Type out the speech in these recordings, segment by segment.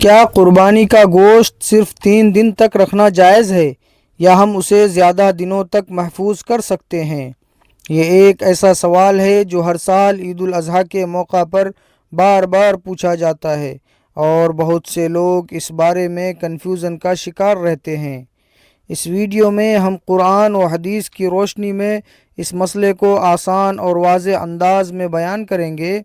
کیا قربانی کا گوشت صرف 3 دن تک رکھنا جائز ہے یا ہم اسے زیادہ دنوں تک محفوظ کر سکتے ہیں؟ یہ ایک ایسا سوال ہے جو ہر سال عید الاضحیٰ کے موقع پر بار بار پوچھا جاتا ہے اور بہت سے لوگ اس بارے میں کنفیوژن کا شکار رہتے ہیں۔ اس ویڈیو میں ہم قرآن و حدیث کی روشنی میں اس مسئلے کو آسان اور واضح انداز میں بیان کریں گے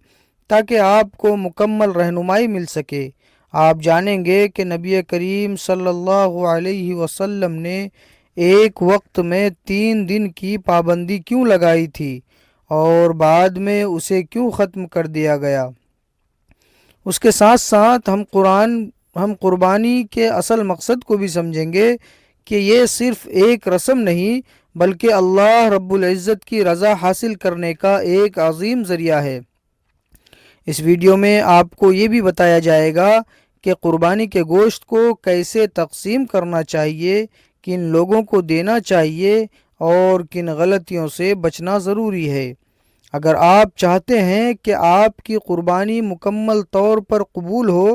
تاکہ آپ کو مکمل رہنمائی مل سکے۔ آپ جانیں گے کہ نبی کریم صلی اللہ علیہ وسلم نے ایک وقت میں 3 دن کی پابندی کیوں لگائی تھی اور بعد میں اسے کیوں ختم کر دیا گیا۔ اس کے ساتھ ساتھ ہم قربانی کے اصل مقصد کو بھی سمجھیں گے کہ یہ صرف ایک رسم نہیں بلکہ اللہ رب العزت کی رضا حاصل کرنے کا ایک عظیم ذریعہ ہے۔ اس ویڈیو میں آپ کو یہ بھی بتایا جائے گا کہ قربانی کے گوشت کو کیسے تقسیم کرنا چاہیے، کن لوگوں کو دینا چاہیے اور کن غلطیوں سے بچنا ضروری ہے۔ اگر آپ چاہتے ہیں کہ آپ کی قربانی مکمل طور پر قبول ہو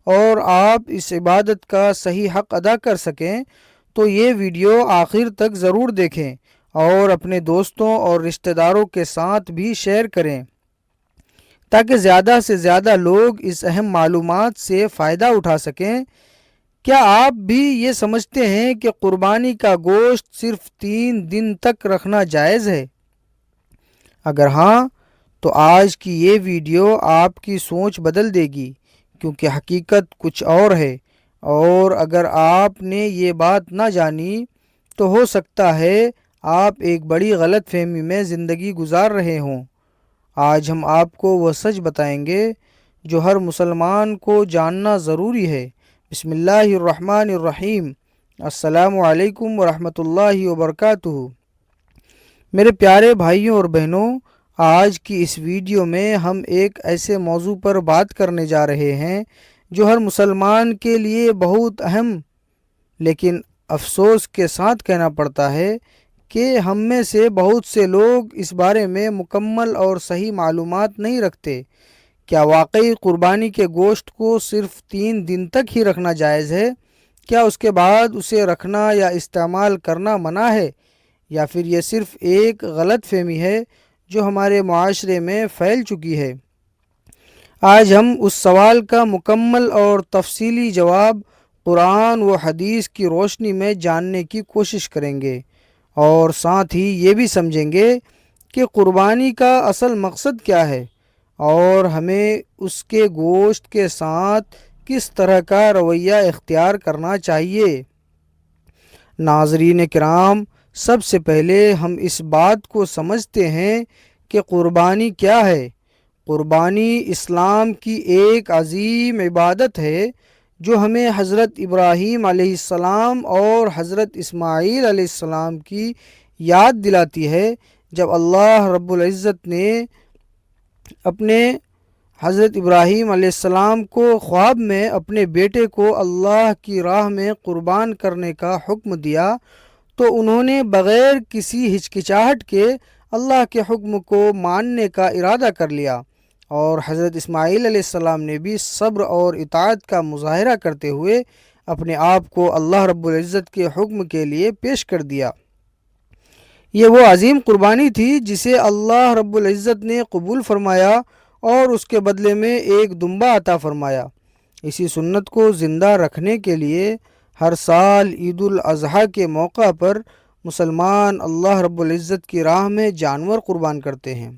اور آپ اس عبادت کا صحیح حق ادا کر سکیں تو یہ ویڈیو آخر تک ضرور دیکھیں اور اپنے دوستوں اور رشتہ داروں کے ساتھ بھی شیئر کریں تاکہ زیادہ سے زیادہ لوگ اس اہم معلومات سے فائدہ اٹھا سکیں۔ کیا آپ بھی یہ سمجھتے ہیں کہ قربانی کا گوشت صرف 3 دن تک رکھنا جائز ہے؟ اگر ہاں تو آج کی یہ ویڈیو آپ کی سوچ بدل دے گی، کیونکہ حقیقت کچھ اور ہے، اور اگر آپ نے یہ بات نہ جانی تو ہو سکتا ہے آپ ایک بڑی غلط فہمی میں زندگی گزار رہے ہوں۔ آج ہم آپ کو وہ سچ بتائیں گے جو ہر مسلمان کو جاننا ضروری ہے۔ بسم اللہ الرحمن الرحیم۔ السلام علیکم ورحمۃ اللہ وبرکاتہ۔ میرے پیارے بھائیوں اور بہنوں، آج کی اس ویڈیو میں ہم ایک ایسے موضوع پر بات کرنے جا رہے ہیں جو ہر مسلمان کے لیے بہت اہم، لیکن افسوس کے ساتھ کہنا پڑتا ہے کہ ہم میں سے بہت سے لوگ اس بارے میں مکمل اور صحیح معلومات نہیں رکھتے۔ کیا واقعی قربانی کے گوشت کو صرف 3 دن تک ہی رکھنا جائز ہے؟ کیا اس کے بعد اسے رکھنا یا استعمال کرنا منع ہے، یا پھر یہ صرف ایک غلط فہمی ہے جو ہمارے معاشرے میں پھیل چکی ہے؟ آج ہم اس سوال کا مکمل اور تفصیلی جواب قرآن و حدیث کی روشنی میں جاننے کی کوشش کریں گے، اور ساتھ ہی یہ بھی سمجھیں گے کہ قربانی کا اصل مقصد کیا ہے اور ہمیں اس کے گوشت کے ساتھ کس طرح کا رویہ اختیار کرنا چاہیے۔ ناظرین کرام، سب سے پہلے ہم اس بات کو سمجھتے ہیں کہ قربانی کیا ہے۔ قربانی اسلام کی ایک عظیم عبادت ہے جو ہمیں حضرت ابراہیم علیہ السلام اور حضرت اسماعیل علیہ السلام کی یاد دلاتی ہے جب اللہ رب العزت نے اپنے حضرت ابراہیم علیہ السلام کو خواب میں اپنے بیٹے کو اللہ کی راہ میں قربان کرنے کا حکم دیا تو انہوں نے بغیر کسی ہچکچاہٹ کے اللہ کے حکم کو ماننے کا ارادہ کر لیا، اور حضرت اسماعیل علیہ السلام نے بھی صبر اور اطاعت کا مظاہرہ کرتے ہوئے اپنے آپ کو اللہ رب العزت کے حکم کے لیے پیش کر دیا۔ یہ وہ عظیم قربانی تھی جسے اللہ رب العزت نے قبول فرمایا اور اس کے بدلے میں ایک دمبا عطا فرمایا۔ اسی سنت کو زندہ رکھنے کے لیے ہر سال عید الاضحیٰ کے موقع پر مسلمان اللہ رب العزت کی راہ میں جانور قربان کرتے ہیں۔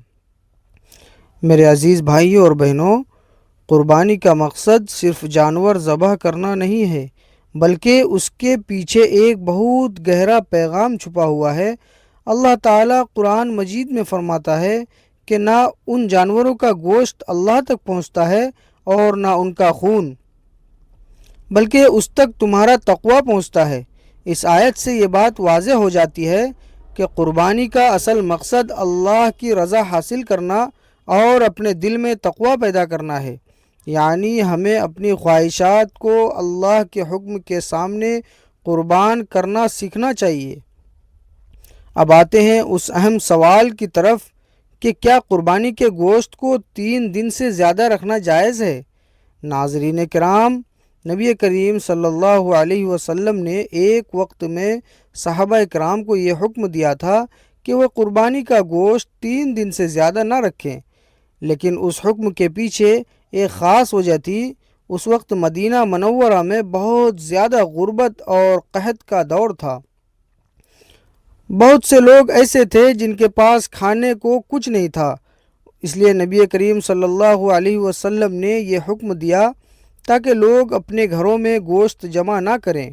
میرے عزیز بھائیوں اور بہنوں، قربانی کا مقصد صرف جانور ذبح کرنا نہیں ہے، بلکہ اس کے پیچھے ایک بہت گہرا پیغام چھپا ہوا ہے۔ اللہ تعالیٰ قرآن مجید میں فرماتا ہے کہ نہ ان جانوروں کا گوشت اللہ تک پہنچتا ہے اور نہ ان کا خون، بلکہ اس تک تمہارا تقویٰ پہنچتا ہے۔ اس آیت سے یہ بات واضح ہو جاتی ہے کہ قربانی کا اصل مقصد اللہ کی رضا حاصل کرنا اور اپنے دل میں تقویٰ پیدا کرنا ہے، یعنی ہمیں اپنی خواہشات کو اللہ کے حکم کے سامنے قربان کرنا سیکھنا چاہیے۔ اب آتے ہیں اس اہم سوال کی طرف کہ کیا قربانی کے گوشت کو 3 دن سے زیادہ رکھنا جائز ہے؟ ناظرین کرام، نبی کریم صلی اللہ علیہ وسلم نے ایک وقت میں صحابہ کرام کو یہ حکم دیا تھا کہ وہ قربانی کا گوشت 3 دن سے زیادہ نہ رکھیں، لیکن اس حکم کے پیچھے ایک خاص وجہ تھی۔ اس وقت مدینہ منورہ میں بہت زیادہ غربت اور قحط کا دور تھا۔ بہت سے لوگ ایسے تھے جن کے پاس کھانے کو کچھ نہیں تھا، اس لیے نبی کریم صلی اللہ علیہ وسلم نے یہ حکم دیا تاکہ لوگ اپنے گھروں میں گوشت جمع نہ کریں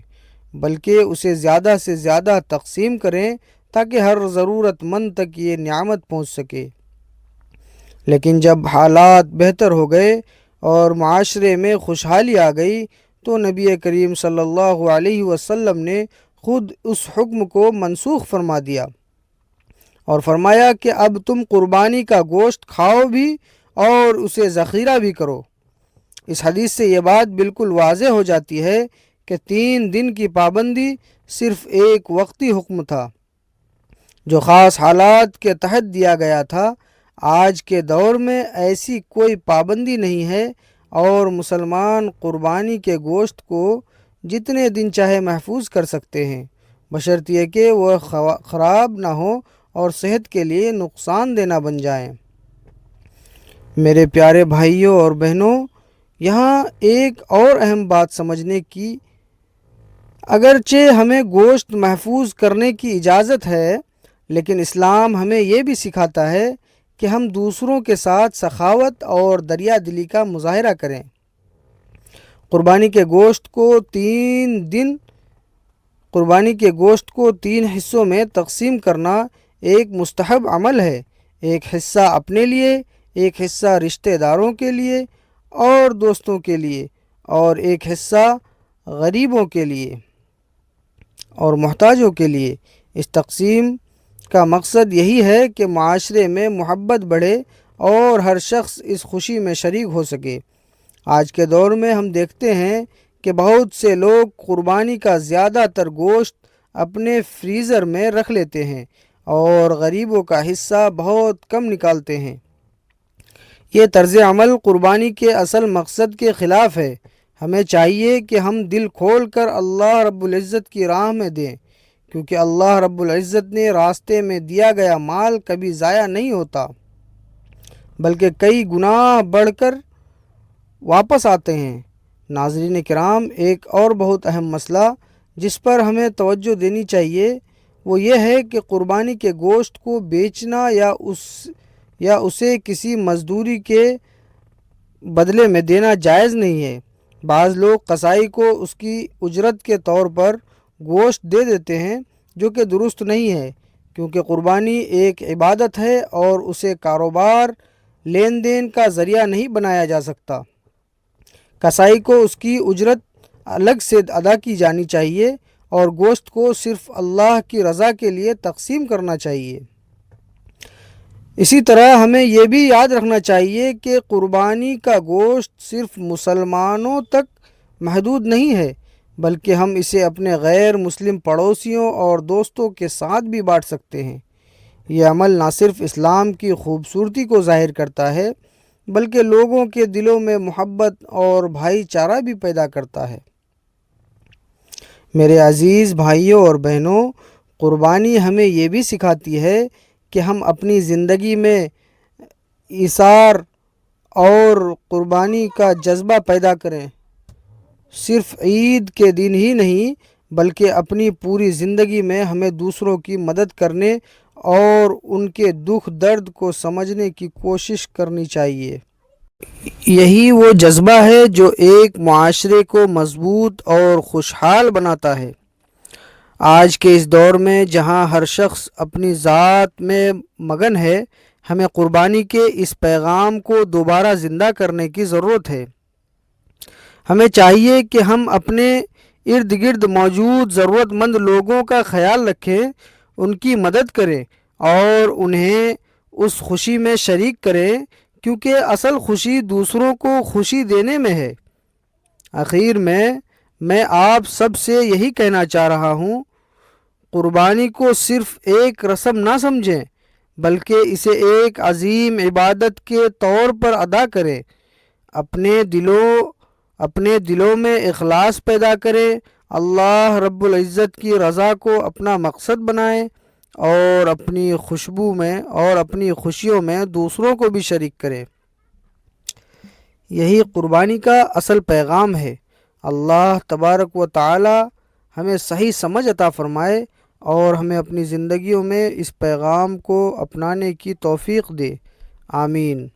بلکہ اسے زیادہ سے زیادہ تقسیم کریں تاکہ ہر ضرورت مند تک یہ نعمت پہنچ سکے۔ لیکن جب حالات بہتر ہو گئے اور معاشرے میں خوشحالی آ گئی تو نبی کریم صلی اللہ علیہ وسلم نے خود اس حکم کو منسوخ فرما دیا اور فرمایا کہ اب تم قربانی کا گوشت کھاؤ بھی اور اسے ذخیرہ بھی کرو۔ اس حدیث سے یہ بات بالکل واضح ہو جاتی ہے کہ 3 دن کی پابندی صرف ایک وقتی حکم تھا جو خاص حالات کے تحت دیا گیا تھا۔ آج کے دور میں ایسی کوئی پابندی نہیں ہے اور مسلمان قربانی کے گوشت کو جتنے دن چاہے محفوظ کر سکتے ہیں، بشرطیہ کہ وہ خراب نہ ہو اور صحت کے لیے نقصان دہ نہ بن جائیں۔ میرے پیارے بھائیوں اور بہنوں، یہاں ایک اور اہم بات سمجھنے کی، اگرچہ ہمیں گوشت محفوظ کرنے کی اجازت ہے، لیکن اسلام ہمیں یہ بھی سکھاتا ہے کہ ہم دوسروں کے ساتھ سخاوت اور دریا دلی کا مظاہرہ کریں۔ قربانی کے گوشت کو 3 حصوں میں تقسیم کرنا ایک مستحب عمل ہے، ایک حصہ اپنے لیے، ایک حصہ رشتہ داروں کے لیے اور دوستوں کے لیے، اور ایک حصہ غریبوں کے لیے اور محتاجوں کے لیے۔ اس تقسیم کا مقصد یہی ہے کہ معاشرے میں محبت بڑھے اور ہر شخص اس خوشی میں شریک ہو سکے۔ آج کے دور میں ہم دیکھتے ہیں کہ بہت سے لوگ قربانی کا زیادہ تر گوشت اپنے فریزر میں رکھ لیتے ہیں اور غریبوں کا حصہ بہت کم نکالتے ہیں۔ یہ طرز عمل قربانی کے اصل مقصد کے خلاف ہے۔ ہمیں چاہیے کہ ہم دل کھول کر اللہ رب العزت کی راہ میں دیں، کیونکہ اللہ رب العزت نے راستے میں دیا گیا مال کبھی ضائع نہیں ہوتا بلکہ کئی گنا بڑھ کر واپس آتے ہیں۔ ناظرین کرام، ایک اور بہت اہم مسئلہ جس پر ہمیں توجہ دینی چاہیے وہ یہ ہے کہ قربانی کے گوشت کو بیچنا یا اسے کسی مزدوری کے بدلے میں دینا جائز نہیں ہے۔ بعض لوگ قصائی کو اس کی اجرت کے طور پر گوشت دے دیتے ہیں جو کہ درست نہیں ہے، کیونکہ قربانی ایک عبادت ہے اور اسے کاروبار لین دین کا ذریعہ نہیں بنایا جا سکتا۔ قصائی کو اس کی اجرت الگ سے ادا کی جانی چاہیے اور گوشت کو صرف اللہ کی رضا کے لیے تقسیم کرنا چاہیے۔ اسی طرح ہمیں یہ بھی یاد رکھنا چاہیے کہ قربانی کا گوشت صرف مسلمانوں تک محدود نہیں ہے، بلکہ ہم اسے اپنے غیر مسلم پڑوسیوں اور دوستوں کے ساتھ بھی بانٹ سکتے ہیں۔ یہ عمل نہ صرف اسلام کی خوبصورتی کو ظاہر کرتا ہے بلکہ لوگوں کے دلوں میں محبت اور بھائی چارہ بھی پیدا کرتا ہے۔ میرے عزیز بھائیوں اور بہنوں، قربانی ہمیں یہ بھی سکھاتی ہے کہ ہم اپنی زندگی میں ایثار اور قربانی کا جذبہ پیدا کریں۔ صرف عید کے دن ہی نہیں بلکہ اپنی پوری زندگی میں ہمیں دوسروں کی مدد کرنے اور ان کے دکھ درد کو سمجھنے کی کوشش کرنی چاہیے۔ یہی وہ جذبہ ہے جو ایک معاشرے کو مضبوط اور خوشحال بناتا ہے۔ آج کے اس دور میں جہاں ہر شخص اپنی ذات میں مگن ہے، ہمیں قربانی کے اس پیغام کو دوبارہ زندہ کرنے کی ضرورت ہے۔ ہمیں چاہیے کہ ہم اپنے ارد گرد موجود ضرورت مند لوگوں کا خیال رکھیں، ان کی مدد کریں اور انہیں اس خوشی میں شریک کریں، کیونکہ اصل خوشی دوسروں کو خوشی دینے میں ہے۔ آخر میں آپ سب سے یہی کہنا چاہ رہا ہوں، قربانی کو صرف ایک رسم نہ سمجھیں بلکہ اسے ایک عظیم عبادت کے طور پر ادا کریں۔ اپنے دلوں میں اخلاص پیدا کریں، اللہ رب العزت کی رضا کو اپنا مقصد بنائیں اور اپنی خوشبو میں اور اپنی خوشیوں میں دوسروں کو بھی شریک کریں۔ یہی قربانی کا اصل پیغام ہے۔ اللہ تبارک و تعالی ہمیں صحیح سمجھ عطا فرمائے اور ہمیں اپنی زندگیوں میں اس پیغام کو اپنانے کی توفیق دے، آمین۔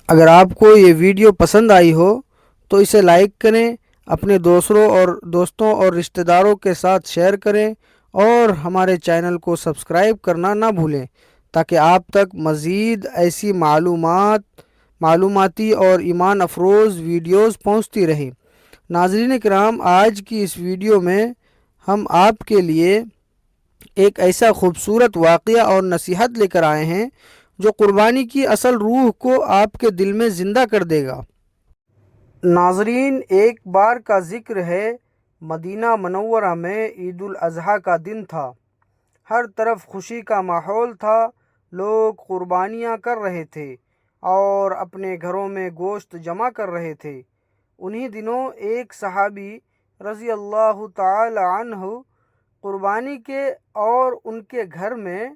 اگر آپ کو یہ ویڈیو پسند آئی ہو تو اسے لائک کریں، اپنے دوستوں اور رشتہ داروں کے ساتھ شیئر کریں اور ہمارے چینل کو سبسکرائب کرنا نہ بھولیں تاکہ آپ تک مزید ایسی معلوماتی اور ایمان افروز ویڈیوز پہنچتی رہیں۔ ناظرین کرام، آج کی اس ویڈیو میں ہم آپ کے لیے ایک ایسا خوبصورت واقعہ اور نصیحت لے کر آئے ہیں جو قربانی کی اصل روح کو آپ کے دل میں زندہ کر دے گا۔ ناظرین، ایک بار کا ذکر ہے، مدینہ منورہ میں عید الاضحیٰ کا دن تھا۔ ہر طرف خوشی کا ماحول تھا، لوگ قربانیاں کر رہے تھے اور اپنے گھروں میں گوشت جمع کر رہے تھے۔ انہی دنوں ایک صحابی رضی اللہ تعالی عنہ قربانی کے اور ان کے گھر میں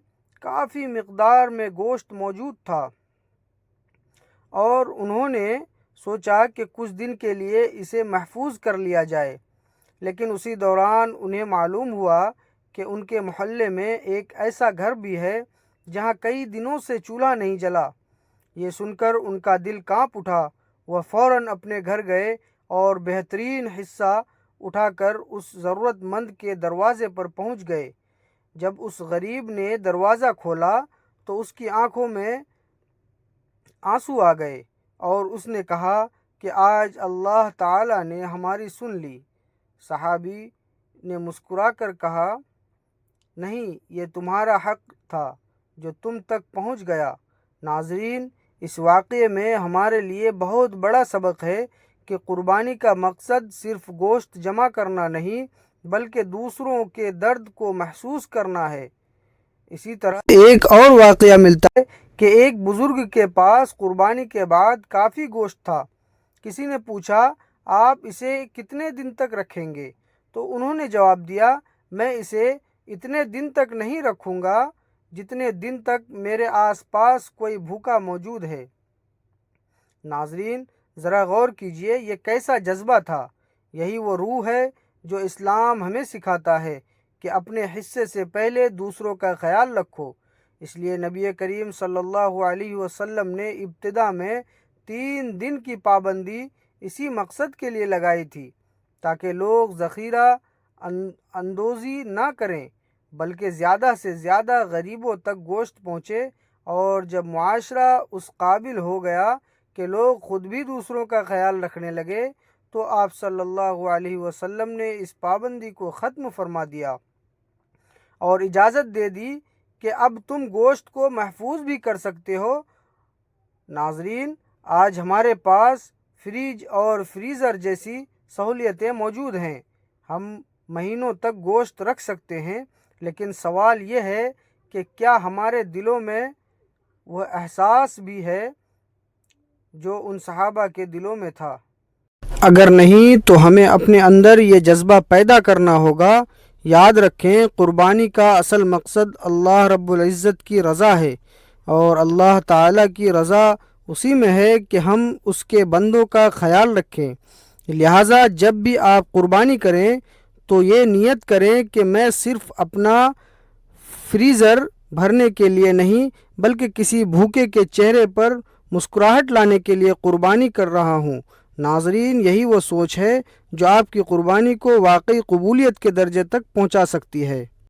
کافی مقدار میں گوشت موجود تھا اور انہوں نے سوچا کہ کچھ دن کے لیے اسے محفوظ کر لیا جائے، لیکن اسی دوران انہیں معلوم ہوا کہ ان کے محلے میں ایک ایسا گھر بھی ہے جہاں کئی دنوں سے چولہا نہیں جلا۔ یہ سن کر ان کا دل کانپ اٹھا۔ وہ فوراً اپنے گھر گئے اور بہترین حصہ اٹھا کر اس ضرورت مند کے دروازے پر پہنچ گئے۔ جب اس غریب نے دروازہ کھولا تو اس کی آنکھوں میں آنسو آ گئے اور اس نے کہا کہ آج اللہ تعالی نے ہماری سن لی۔ صحابی نے مسکرا کر کہا، نہیں، یہ تمہارا حق تھا جو تم تک پہنچ گیا۔ ناظرین، اس واقعے میں ہمارے لیے بہت بڑا سبق ہے کہ قربانی کا مقصد صرف گوشت جمع کرنا نہیں بلکہ دوسروں کے درد کو محسوس کرنا ہے۔ اسی طرح ایک اور واقعہ ملتا ہے کہ ایک بزرگ کے پاس قربانی کے بعد کافی گوشت تھا۔ کسی نے پوچھا، آپ اسے کتنے دن تک رکھیں گے؟ تو انہوں نے جواب دیا، میں اسے اتنے دن تک نہیں رکھوں گا جتنے دن تک میرے آس پاس کوئی بھوکا موجود ہے۔ ناظرین، ذرا غور کیجئے، یہ کیسا جذبہ تھا۔ یہی وہ روح ہے جو اسلام ہمیں سکھاتا ہے کہ اپنے حصے سے پہلے دوسروں کا خیال رکھو۔ اس لیے نبی کریم صلی اللہ علیہ وسلم نے ابتدا میں 3 دن کی پابندی اسی مقصد کے لیے لگائی تھی تاکہ لوگ ذخیرہ اندوزی نہ کریں بلکہ زیادہ سے زیادہ غریبوں تک گوشت پہنچے، اور جب معاشرہ اس قابل ہو گیا کہ لوگ خود بھی دوسروں کا خیال رکھنے لگے تو آپ صلی اللہ علیہ وسلم نے اس پابندی کو ختم فرما دیا اور اجازت دے دی کہ اب تم گوشت کو محفوظ بھی کر سکتے ہو۔ ناظرین، آج ہمارے پاس فریج اور فریزر جیسی سہولیتیں موجود ہیں، ہم مہینوں تک گوشت رکھ سکتے ہیں، لیکن سوال یہ ہے کہ کیا ہمارے دلوں میں وہ احساس بھی ہے جو ان صحابہ کے دلوں میں تھا؟ اگر نہیں تو ہمیں اپنے اندر یہ جذبہ پیدا کرنا ہوگا۔ یاد رکھیں، قربانی کا اصل مقصد اللہ رب العزت کی رضا ہے اور اللہ تعالیٰ کی رضا اسی میں ہے کہ ہم اس کے بندوں کا خیال رکھیں۔ لہٰذا جب بھی آپ قربانی کریں تو یہ نیت کریں کہ میں صرف اپنا فریزر بھرنے کے لیے نہیں بلکہ کسی بھوکے کے چہرے پر مسکراہٹ لانے کے لیے قربانی کر رہا ہوں۔ ناظرین، یہی وہ سوچ ہے جو آپ کی قربانی کو واقعی قبولیت کے درجے تک پہنچا سکتی ہے۔